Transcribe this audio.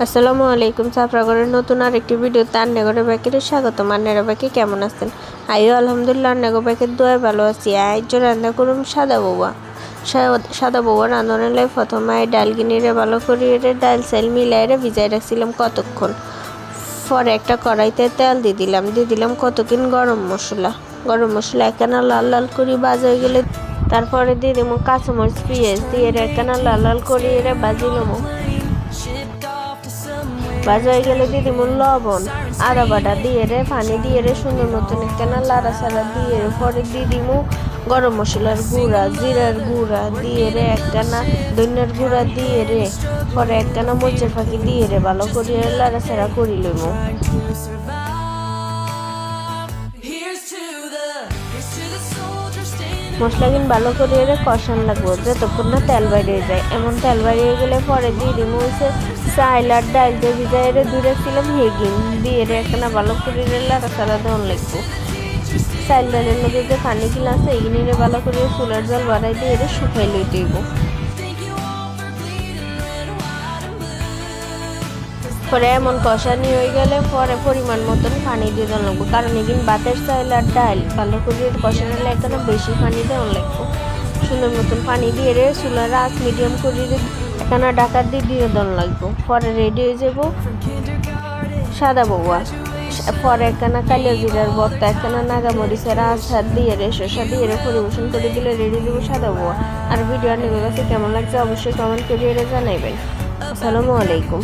আসসালামু আলাইকুম। সাফরাগরের নতুন আরেকটি ভিডিওতে আন্নাগরের ব্যাকের স্বাগতম। আন্নারা ব্যাকে কেমন আছেন? আইও আলহামদুলিল্লাহ আন্নাগর ব্যাকের দোয়ায় ভালো আছি। আজ রান্না করুম সাদা বউয়া রাঁধনের লাই প্রথমে ডাল কিনিরে ভালো করিয়ে ডাল চাল মিলাইরে ভিজাই রাখছিলাম কতক্ষণ। পরে একটা কড়াইতে তেল দিয়ে দিলাম কতক্ষণ গরম মশলা একখানা লাল লাল করে ভাজা হয়ে গেলে তারপরে দিয়ে দেবো কাঁচামরিচ পেঁয়াজ দিয়ে একখানা লাল লাল করিয়ে ভাজিলাম। ভাজা হয়ে গেলে দিয়ে দিব লবণ, আদা বাটা দিয়ে পানি দিয়ে সুন্দর মতন একখানা লাড়া ছাড়া দিয়ে পরে দিয়ে দিব গরম মশলার গুঁড়া, জিরার গুঁড়া দিয়ে একখানা ধনিয়ার গুঁড়া দিয়ে পরে একখানা মরিচের ফাঁকি দিয়ে ভালো করে লাড়া ছাড়া করি লইব। মশলা কিন ভালো করে কষান লাগবো যতক্ষণ না তেল বাইরে যায়। এমন তেল বাইরে গেলে পরে দিয়ে দিব চাইল আর ডাল দিয়ে ভিজাই দূরেছিলাম হেগিন দিয়ে একখানা ভালো করে লাড়া ছাড়া দেওয়ান লাগবো। চাইল ডালের মধ্যে যে পানি কিনা আছে এগিনি ভালো করে চুলার জল বাড়াই দিয়ে শুকাই লই দিব। পরে এমন কষানি হয়ে গেলে পরে পরিমাণ মতন পানি দিয়ে দেওয়া লাগবো, কারণ এগিন ভাতের চাইল আর ডাল ভালো করে কষানো একখানা বেশি পানি দেওয়া লাগবো। সুন্দর মতন পানি দিয়ে চুলার আঁচ মিডিয়াম করে একখানা ঢাকা দিয়ে দেওয়া লাগবো। পরে রেডি হয়ে যাব সাদা বউয়া। পরে একখানা কালিয়া জিরার ভর্তা, একখানা নাগামরিচের আচার দিয়ে শসা দিয়ে পরিবেশন করে দিলে রেডি দেবো সাদা বউয়া। আর ভিডিও আপনাদের কাছে কেমন লাগছে অবশ্যই কমেন্ট করে জানাইবেন। আসসালামু আলাইকুম।